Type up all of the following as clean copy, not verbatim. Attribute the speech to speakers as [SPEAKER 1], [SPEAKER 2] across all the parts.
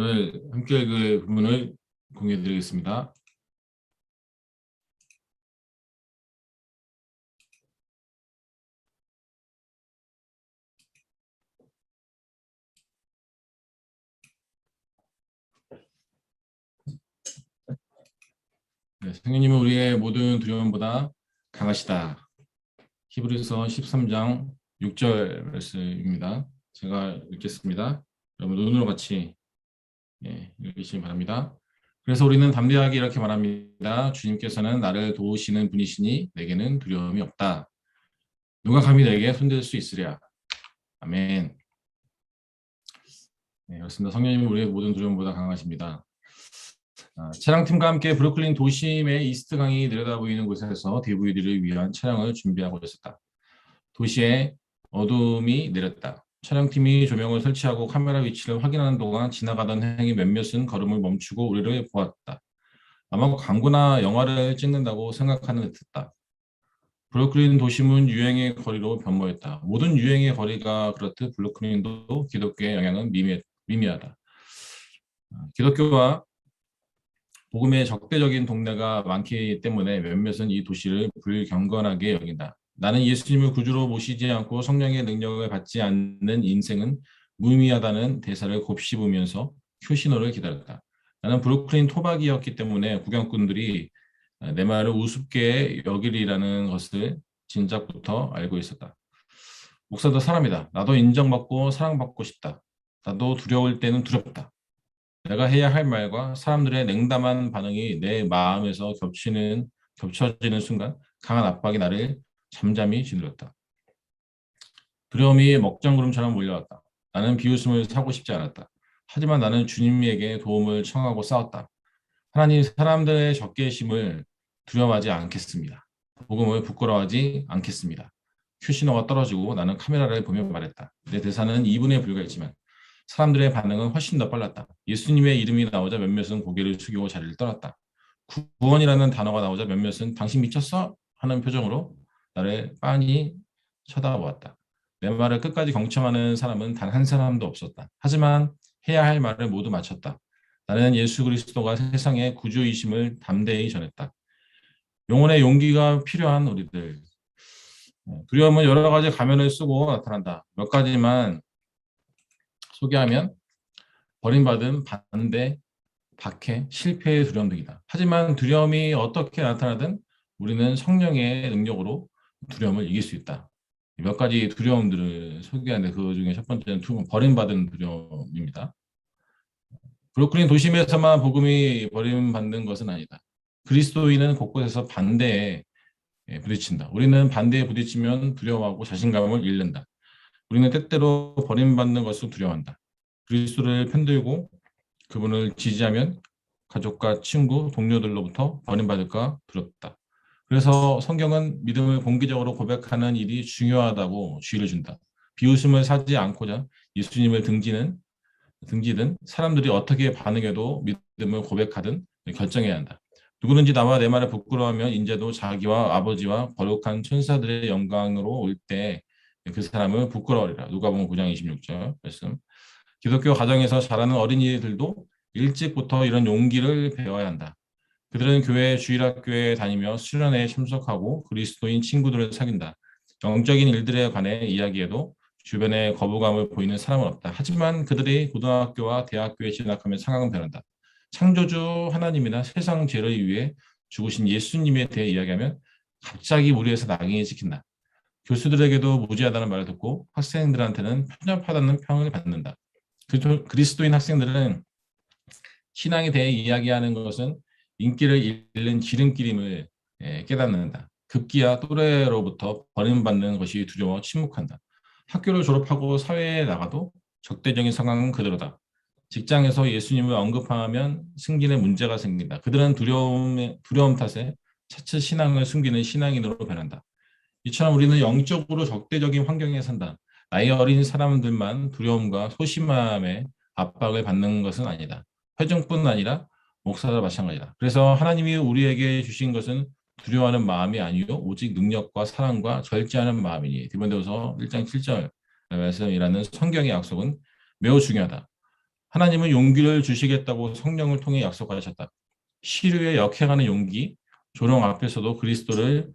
[SPEAKER 1] 오늘 함께 읽을 본문을 공유해 드리겠습니다. 네, 성령님은 우리의 모든 두려움보다 강하시다. 히브리서 13장 6절 말씀입니다. 제가 읽겠습니다. 여러분 눈으로 같이 읽으시기 바랍니다. 그래서 우리는 담대하게 이렇게 말합니다. 주님께서는 나를 도우시는 분이시니 내게는 두려움이 없다. 누가 감히 내게 손댈 수 있으랴. 아멘. 네, 그렇습니다. 성령님은 우리의 모든 두려움보다 강하십니다. 차량팀과 함께 브루클린 도심의 이스트강이 내려다보이는 곳에서 DVD를 위한 촬영을 준비하고 있었다. 도시에 어둠이 내렸다. 촬영팀이 조명을 설치하고 카메라 위치를 확인하는 동안 지나가던 행인 몇몇은 걸음을 멈추고 우리를 보았다. 아마 광고나 영화를 찍는다고 생각하는 듯했다. 브루클린 도심은 유행의 거리로 변모했다. 모든 유행의 거리가 그렇듯 브루클린도 기독교의 영향은 미미하다. 기독교와 복음의 적대적인 동네가 많기 때문에 몇몇은 이 도시를 불경건하게 여긴다. 나는 예수님을 구주로 모시지 않고 성령의 능력을 받지 않는 인생은 무의미하다는 대사를 곱씹으면서 휴신호를 기다렸다. 나는 브루클린 토박이었기 때문에 구경꾼들이 내 말을 우습게 여기리라는 것을 진작부터 알고 있었다. 목사도 사람이다. 나도 인정받고 사랑받고 싶다. 나도 두려울 때는 두렵다. 내가 해야 할 말과 사람들의 냉담한 반응이 내 마음에서 겹쳐지는 순간 강한 압박이 나를 잠잠히 짓눌렀다. 두려움이 먹장구름처럼 몰려왔다. 나는 비웃음을 사고 싶지 않았다. 하지만 나는 주님에게 도움을 청하고 싸웠다. 하나님, 사람들의 적개심을 두려워하지 않겠습니다. 복음을 부끄러워하지 않겠습니다. 휴신호가 떨어지고 나는 카메라를 보며 말했다. 내 대사는 2분에 불과했지만 사람들의 반응은 훨씬 더 빨랐다. 예수님의 이름이 나오자 몇몇은 고개를 숙이고 자리를 떠났다. 구원이라는 단어가 나오자 몇몇은 당신 미쳤어? 하는 표정으로 나를 빤히 쳐다보았다. 내 말을 끝까지 경청하는 사람은 단 한 사람도 없었다. 하지만 해야 할 말을 모두 마쳤다. 나는 예수 그리스도가 세상의 구주이심을 담대히 전했다. 영혼의 용기가 필요한 우리들. 두려움은 여러 가지 가면을 쓰고 나타난다. 몇 가지만 소개하면 버림받음, 반대, 박해, 실패의 두려움 등이다. 하지만 두려움이 어떻게 나타나든 우리는 성령의 능력으로 두려움을 이길 수 있다. 몇 가지 두려움들을 소개하는데 그 중에 첫 번째는 버림받은 두려움입니다. 브루클린 도심에서만 복음이 버림받는 것은 아니다. 그리스도인은 곳곳에서 반대에 부딪힌다. 우리는 반대에 부딪히면 두려워하고 자신감을 잃는다. 우리는 때때로 버림받는 것을 두려워한다. 그리스도를 편들고 그분을 지지하면 가족과 친구, 동료들로부터 버림받을까 두렵다. 그래서 성경은 믿음을 공개적으로 고백하는 일이 중요하다고 주의를 준다. 비웃음을 사지 않고자 예수님을 등지든 사람들이 어떻게 반응해도 믿음을 고백하든 결정해야 한다. 누구든지 나와 내 말을 부끄러워하면 인제도 자기와 아버지와 거룩한 천사들의 영광으로 올 때 그 사람을 부끄러워하리라. 누가복음 9장 26절 말씀. 기독교 가정에서 자라는 어린이들도 일찍부터 이런 용기를 배워야 한다. 그들은 교회 주일학교에 다니며 수련회에 참석하고 그리스도인 친구들을 사귄다. 영적인 일들에 관해 이야기해도 주변에 거부감을 보이는 사람은 없다. 하지만 그들이 고등학교와 대학교에 진학하면 상황은 변한다. 창조주 하나님이나 세상 죄를 위해 죽으신 예수님에 대해 이야기하면 갑자기 무리에서 낙인이 찍힌다. 교수들에게도 무지하다는 말을 듣고 학생들한테는 편협하다는 평을 받는다. 그리스도인 학생들은 신앙에 대해 이야기하는 것은 인기를 잃는 지름길임을 깨닫는다. 급기야 또래로부터 버림받는 것이 두려워 침묵한다. 학교를 졸업하고 사회에 나가도 적대적인 상황은 그대로다. 직장에서 예수님을 언급하면 승진에 문제가 생긴다. 그들은 두려움 탓에 차츰 신앙을 숨기는 신앙인으로 변한다. 이처럼 우리는 영적으로 적대적인 환경에 산다. 나이 어린 사람들만 두려움과 소심함에 압박을 받는 것은 아니다. 회중뿐 아니라 목사도 마찬가지다. 그래서 하나님이 우리에게 주신 것은 두려워하는 마음이 아니요 오직 능력과 사랑과 절제하는 마음이니. 디모데후서 1장 7절 말씀이라는 성경의 약속은 매우 중요하다. 하나님은 용기를 주시겠다고 성령을 통해 약속하셨다. 시류에 역행하는 용기, 조롱 앞에서도 그리스도를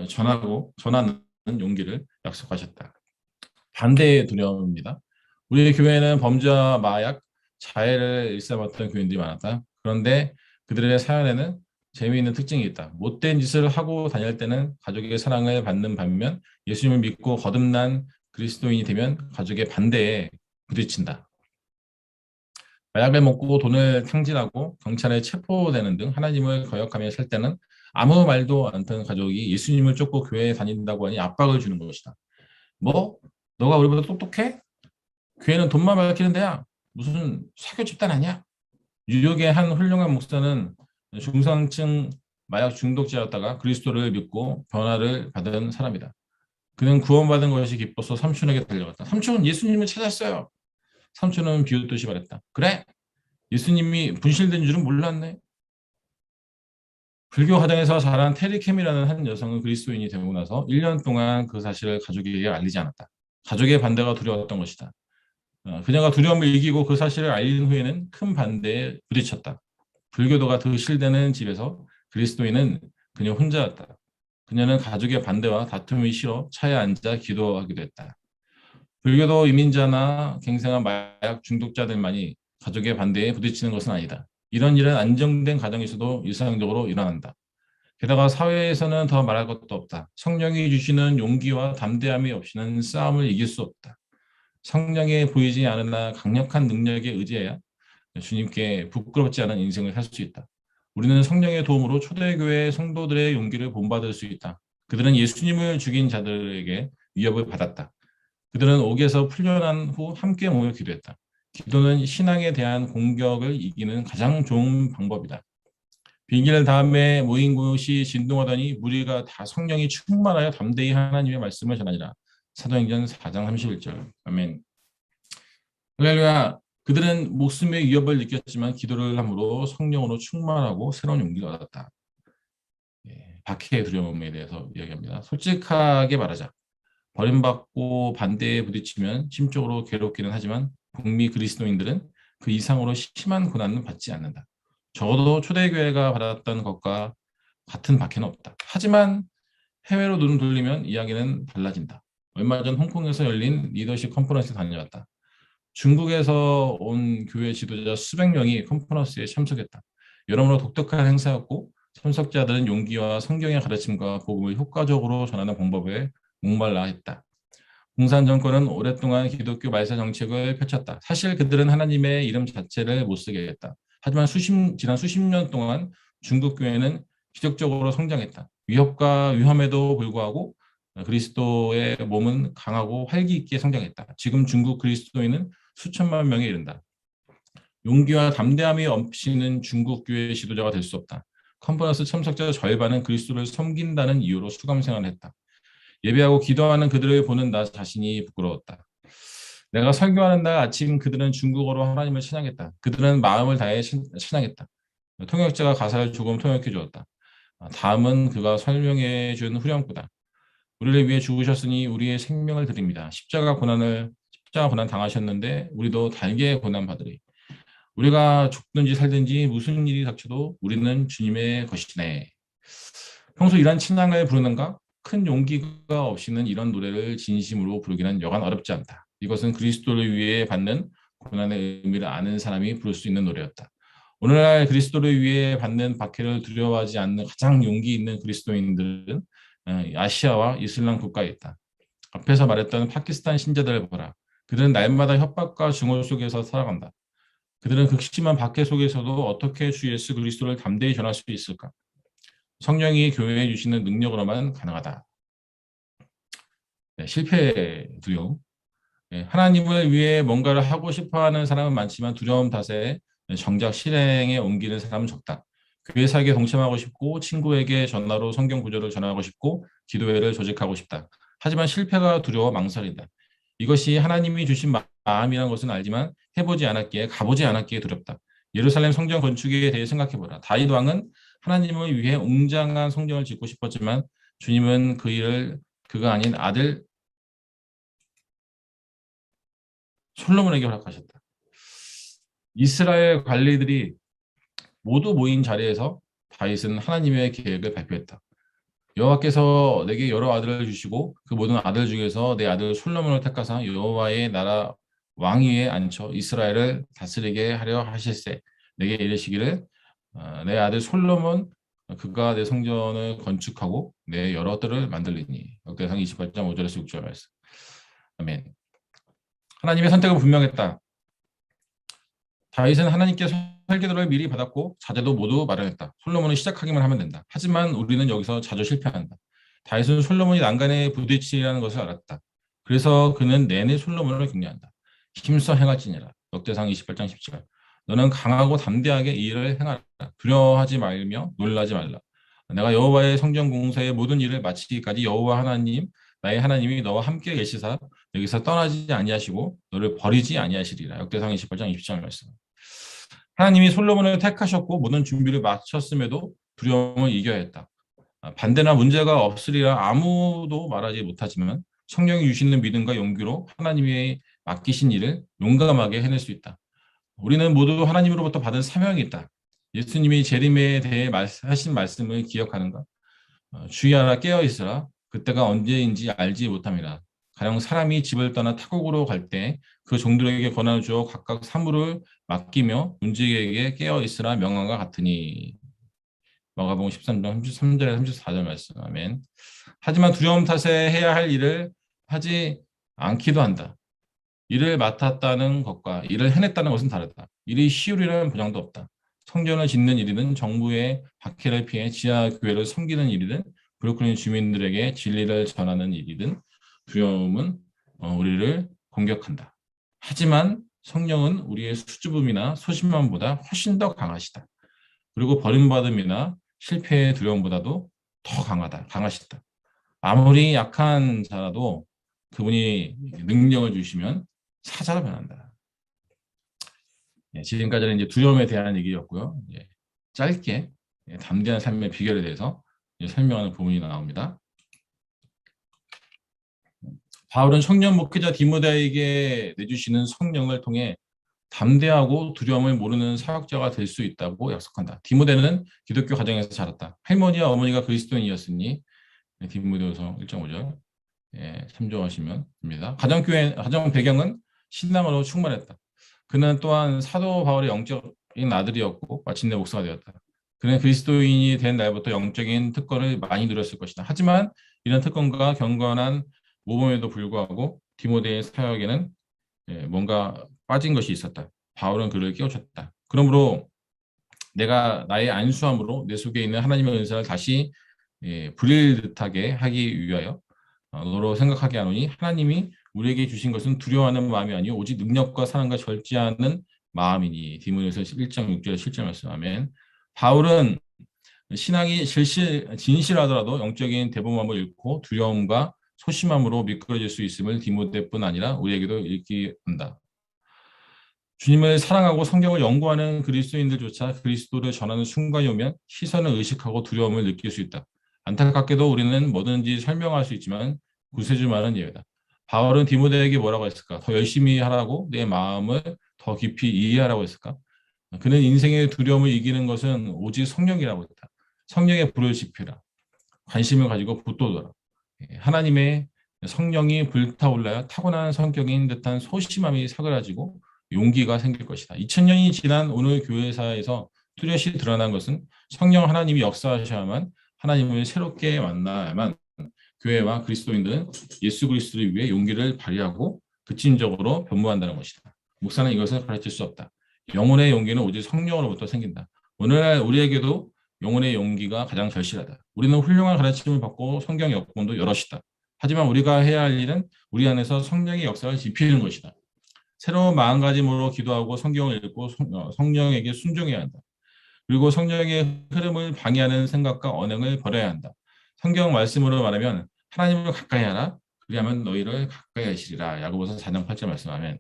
[SPEAKER 1] 전하는 용기를 약속하셨다. 반대의 두려움입니다. 우리 교회는 범죄와 마약, 자해를 일삼았던 교인들이 많았다. 그런데 그들의 사연에는 재미있는 특징이 있다. 못된 짓을 하고 다닐 때는 가족의 사랑을 받는 반면 예수님을 믿고 거듭난 그리스도인이 되면 가족의 반대에 부딪힌다. 마약을 먹고 돈을 탕진하고 경찰에 체포되는 등 하나님을 거역하며 살 때는 아무 말도 않던 가족이 예수님을 쫓고 교회에 다닌다고 하니 압박을 주는 것이다. 뭐? 너가 우리보다 똑똑해? 교회는 돈만 밝히는 데야. 무슨 사교 집단 아니야? 뉴욕의 한 훌륭한 목사는 중상층 마약 중독자였다가 그리스도를 믿고 변화를 받은 사람이다. 그는 구원받은 것이 기뻐서 삼촌에게 달려갔다. 삼촌, 예수님을 찾았어요. 삼촌은 비웃듯이 말했다. 그래? 예수님이 분실된 줄은 몰랐네. 불교 가정에서 자란 테리 캠이라는 한 여성은 그리스도인이 되고 나서 1년 동안 그 사실을 가족에게 알리지 않았다. 가족의 반대가 두려웠던 것이다. 그녀가 두려움을 이기고 그 사실을 알린 후에는 큰 반대에 부딪혔다. 불교도가 드실대는 집에서 그리스도인은 그녀 혼자였다. 그녀는 가족의 반대와 다툼이 싫어 차에 앉아 기도하기도 했다. 불교도 이민자나 갱생한 마약 중독자들만이 가족의 반대에 부딪히는 것은 아니다. 이런 일은 안정된 가정에서도 일상적으로 일어난다. 게다가 사회에서는 더 말할 것도 없다. 성령이 주시는 용기와 담대함이 없이는 싸움을 이길 수 없다. 성령에 보이지 않으나 강력한 능력에 의지해야 주님께 부끄럽지 않은 인생을 살 수 있다. 우리는 성령의 도움으로 초대교회 성도들의 용기를 본받을 수 있다. 그들은 예수님을 죽인 자들에게 위협을 받았다. 그들은 옥에서 풀려난 후 함께 모여 기도했다. 기도는 신앙에 대한 공격을 이기는 가장 좋은 방법이다. 비길 다음에 모인 곳이 진동하더니 무리가 다 성령이 충만하여 담대히 하나님의 말씀을 전하니라. 사도행전 4장 31절. 아멘. 할렐루야. 그들은 목숨의 위협을 느꼈지만 기도를 함으로 성령으로 충만하고 새로운 용기를 얻었다. 예, 박해의 두려움에 대해서 이야기합니다. 솔직하게 말하자. 버림받고 반대에 부딪히면 심적으로 괴롭기는 하지만 북미 그리스도인들은 그 이상으로 심한 고난은 받지 않는다. 적어도 초대교회가 받았던 것과 같은 박해는 없다. 하지만 해외로 눈을 돌리면 이야기는 달라진다. 얼마 전 홍콩에서 열린 리더십 컨퍼런스에 다녀왔다. 중국에서 온 교회 지도자 수백 명이 컨퍼런스에 참석했다. 여러모로 독특한 행사였고 참석자들은 용기와 성경의 가르침과 복음을 효과적으로 전하는 방법에 목말라 했다. 공산 정권은 오랫동안 기독교 말세 정책을 펼쳤다. 사실 그들은 하나님의 이름 자체를 못 쓰게 했다. 하지만 지난 수십 년 동안 중국 교회는 기적적으로 성장했다. 위협과 위험에도 불구하고 그리스도의 몸은 강하고 활기 있게 성장했다. 지금 중국 그리스도인은 수천만 명에 이른다. 용기와 담대함이 없이는 중국 교회 지도자가 될 수 없다. 컨퍼런스 참석자 절반은 그리스도를 섬긴다는 이유로 수감 생활을 했다. 예배하고 기도하는 그들을 보는 나 자신이 부끄러웠다. 내가 설교하는 날 아침 그들은 중국어로 하나님을 찬양했다. 그들은 마음을 다해 찬양했다. 통역자가 가사를 조금 통역해 주었다. 다음은 그가 설명해 준 후렴구다. 우리를 위해 죽으셨으니 우리의 생명을 드립니다. 십자가 고난 당하셨는데 우리도 달게 고난 받으리. 우리가 죽든지 살든지 무슨 일이 닥쳐도 우리는 주님의 것이네. 평소 이런 찬양을 부르는가? 큰 용기가 없이는 이런 노래를 진심으로 부르기는 여간 어렵지 않다. 이것은 그리스도를 위해 받는 고난의 의미를 아는 사람이 부를 수 있는 노래였다. 오늘날 그리스도를 위해 받는 박해를 두려워하지 않는 가장 용기 있는 그리스도인들은 아시아와 이슬람 국가에 있다. 앞에서 말했던 파키스탄 신자들을 보라. 그들은 날마다 협박과 증오 속에서 살아간다. 그들은 극심한 박해 속에서도 어떻게 주 예수 그리스도를 담대히 전할 수 있을까? 성령이 교회에 주시는 능력으로만 가능하다. 네, 실패 두려움. 네, 하나님을 위해 뭔가를 하고 싶어하는 사람은 많지만 두려움 탓에 정작 실행에 옮기는 사람은 적다. 교회 사역에 동참하고 싶고 친구에게 전화로 성경 구절을 전하고 싶고 기도회를 조직하고 싶다. 하지만 실패가 두려워 망설인다. 이것이 하나님이 주신 마음이라는 것은 알지만 해보지 않았기에 가보지 않았기에 두렵다. 예루살렘 성전 건축에 대해 생각해보라. 다윗 왕은 하나님을 위해 웅장한 성전을 짓고 싶었지만 주님은 그 일을 그가 아닌 아들 솔로몬에게 허락하셨다. 이스라엘 관리들이 모두 모인 자리에서 다윗은 하나님의 계획을 발표했다. 여호와께서 내게 여러 아들을 주시고 그 모든 아들 중에서 내 아들 솔로몬을 택하사 여호와의 나라 왕위에 앉혀 이스라엘을 다스리게 하려 하실세. 내게 이르시기를 내 아들 솔로몬 그가 내 성전을 건축하고 내 여러 뜰을 만들리니. 역대상 28장 5절에서 6절 말씀. 아멘. 하나님의 선택은 분명했다. 다윗은 하나님께 설계도를 미리 받았고 자재도 모두 마련했다. 솔로몬은 시작하기만 하면 된다. 하지만 우리는 여기서 자주 실패한다. 다윗은 솔로몬이 난간에 부딪히라는 것을 알았다. 그래서 그는 내내 솔로몬을 격려한다. 힘써 행할지니라. 역대상 28장 17절. 너는 강하고 담대하게 이 일을 행하라. 두려워하지 말며 놀라지 말라. 내가 여호와의 성전 공사의 모든 일을 마치기까지 여호와 하나님 나의 하나님이 너와 함께 계시사 여기서 떠나지 아니하시고 너를 버리지 아니하시리라. 역대상 28장 27절 말씀. 하나님이 솔로몬을 택하셨고 모든 준비를 마쳤음에도 두려움을 이겨야 했다. 반대나 문제가 없으리라 아무도 말하지 못하지만 성령이 주시는 믿음과 용기로 하나님의 맡기신 일을 용감하게 해낼 수 있다. 우리는 모두 하나님으로부터 받은 사명이 있다. 예수님이 재림에 대해 하신 말씀을 기억하는가? 주의하라 깨어 있으라. 그때가 언제인지 알지 못함이라. 가령 사람이 집을 떠나 타국으로 갈 때 그 종들에게 권한을 주어 각각 사물을 맡기며 문지기에게 깨어 있으라 명함과 같으니. 마가복음 13장 33절에서 34절 말씀. 아멘. 하지만 두려움 탓에 해야 할 일을 하지 않기도 한다. 일을 맡았다는 것과 일을 해냈다는 것은 다르다. 일이 쉬우리라는 보장도 없다. 성전을 짓는 일이든 정부의 박해를 피해 지하교회를 섬기는 일이든 브루클린 주민들에게 진리를 전하는 일이든 두려움은 우리를 공격한다. 하지만 성령은 우리의 수줍음이나 소심함보다 훨씬 더 강하시다. 그리고 버림받음이나 실패의 두려움보다도 더 강하시다. 아무리 약한 자라도 그분이 능력을 주시면 사자로 변한다. 지금까지는 이제 두려움에 대한 얘기였고요. 짧게 담대한 삶의 비결에 대해서 설명하는 부분이 나옵니다. 바울은 청년 목회자 디모데에게 내주시는 성령을 통해 담대하고 두려움을 모르는 사역자가 될 수 있다고 약속한다. 디모데는 기독교 가정에서 자랐다. 할머니와 어머니가 그리스도인이었으니 디모데후서 1.5절 참조하시면 됩니다. 가정 배경은 신앙으로 충만했다. 그는 또한 사도 바울의 영적인 아들이었고 마침내 목사가 되었다. 그는 그리스도인이 된 날부터 영적인 특권을 많이 누렸을 것이다. 하지만 이런 특권과 경건한 모범에도 불구하고 디모데의 사역에는 뭔가 빠진 것이 있었다. 바울은 그를 깨우쳤다. 그러므로 내가 나의 안수함으로 내 속에 있는 하나님의 은사를 다시 불일 듯하게 하기 위하여 너로 생각하게 하노니 하나님이 우리에게 주신 것은 두려워하는 마음이 아니요 오직 능력과 사랑과 절제하는 마음이니. 디모데후서 1장 6절 7절 말씀. 아멘. 바울은 신앙이 진실하더라도 영적인 대범함을 잃고 두려움과 소심함으로 미끄러질 수 있음을 디모데뿐 아니라 우리에게도 읽게 한다. 주님을 사랑하고 성경을 연구하는 그리스도인들조차 그리스도를 전하는 순간이 오면 시선을 의식하고 두려움을 느낄 수 있다. 안타깝게도 우리는 뭐든지 설명할 수 있지만 구세주만은 예외다. 바울은 디모데에게 뭐라고 했을까? 더 열심히 하라고 내 마음을 더 깊이 이해하라고 했을까? 그는 인생의 두려움을 이기는 것은 오직 성령이라고 했다. 성령의 불을 지피라. 관심을 가지고 붙도더라. 하나님의 성령이 불타올라야 타고난 성격인 듯한 소심함이 사그라지고 용기가 생길 것이다. 2000년이 지난 오늘 교회사에서 뚜렷이 드러난 것은 성령 하나님이 역사하셔야만 하나님을 새롭게 만나야만 교회와 그리스도인들은 예수 그리스도를 위해 용기를 발휘하고 급진적으로 변모한다는 것이다. 목사는 이것을 가르칠 수 없다. 영혼의 용기는 오직 성령으로부터 생긴다. 오늘날 우리에게도 영혼의 용기가 가장 절실하다. 우리는 훌륭한 가르침을 받고 성경 여건도 여럿이다. 하지만 우리가 해야 할 일은 우리 안에서 성령의 역사를 지피는 것이다. 새로운 마음가짐으로 기도하고 성경을 읽고 성령에게 순종해야 한다. 그리고 성령의 흐름을 방해하는 생각과 언행을 버려야 한다. 성경 말씀으로 말하면 하나님을 가까이 하라. 그리하면 너희를 가까이 하시리라. 야고보서 4장 8절 말씀하면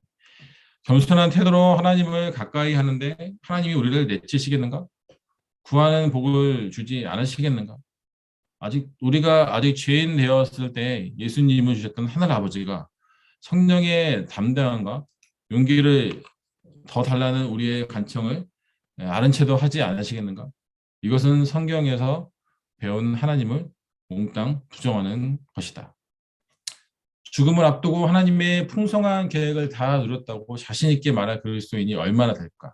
[SPEAKER 1] 겸손한 태도로 하나님을 가까이 하는데 하나님이 우리를 내치시겠는가? 구하는 복을 주지 않으시겠는가? 우리가 아직 죄인 되었을 때 예수님을 주셨던 하늘 아버지가 성령의 담대함과 용기를 더 달라는 우리의 간청을 아는 채도 하지 않으시겠는가? 이것은 성경에서 배운 하나님을 몽땅 부정하는 것이다. 죽음을 앞두고 하나님의 풍성한 계획을 다 누렸다고 자신 있게 말할 그리스도인이 얼마나 될까?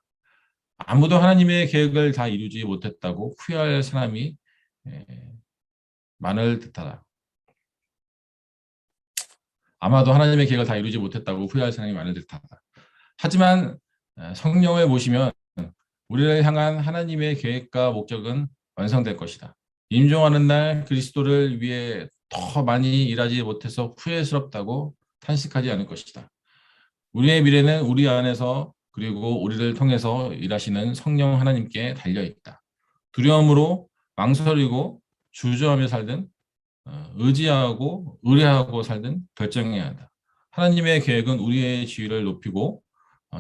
[SPEAKER 1] 아무도 하나님의 계획을 다 이루지 못했다고 후회할 사람이 많을 듯하다. 아마도 하나님의 계획을 다 이루지 못했다고 후회할 사람이 많을 듯하다. 하지만 성령을 모시면 우리를 향한 하나님의 계획과 목적은 완성될 것이다. 임종하는 날 그리스도를 위해 더 많이 일하지 못해서 후회스럽다고 탄식하지 않을 것이다. 우리의 미래는 우리 안에서 그리고 우리를 통해서 일하시는 성령 하나님께 달려있다. 두려움으로 망설이고 주저하며 살든 의지하고 의뢰하고 살든 결정해야 한다. 하나님의 계획은 우리의 지위를 높이고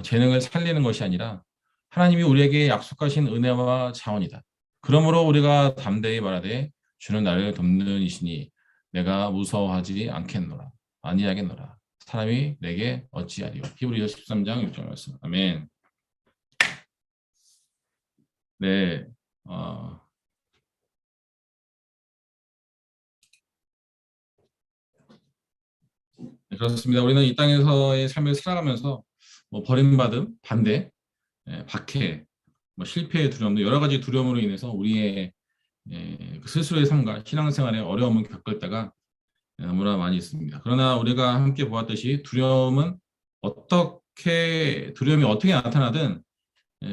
[SPEAKER 1] 재능을 살리는 것이 아니라 하나님이 우리에게 약속하신 은혜와 자원이다. 그러므로 우리가 담대히 말하되 주는 나를 돕는 이시니 내가 무서워하지 않겠노라. 아니하겠노라. 사람이 내게 어찌하리요. 히브리서 13장 6절 말씀. 아멘. 네. 네, 그렇습니다. 우리는 이 땅에서의 삶을 살아가면서 버림받음, 반대, 박해, 실패의 두려움, 여러 가지 두려움으로 인해서 우리의 그 스스로의 삶과 신앙생활에 어려움을 겪을 때가 너무나 많이 있습니다. 그러나 우리가 함께 보았듯이 두려움이 어떻게 나타나든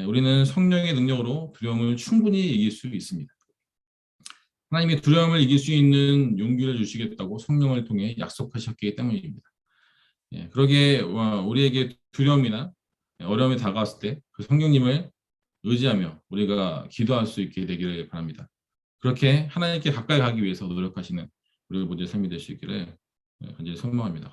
[SPEAKER 1] 우리는 성령의 능력으로 두려움을 충분히 이길 수 있습니다. 하나님이 두려움을 이길 수 있는 용기를 주시겠다고 성령을 통해 약속하셨기 때문입니다. 그러기에 우리에게 두려움이나 어려움이 다가왔을 때 그 성령님을 의지하며 우리가 기도할 수 있게 되기를 바랍니다. 그렇게 하나님께 가까이 가기 위해서 노력하시는 우리 모두의 삶이 될 수 있기를 간절히 소망합니다.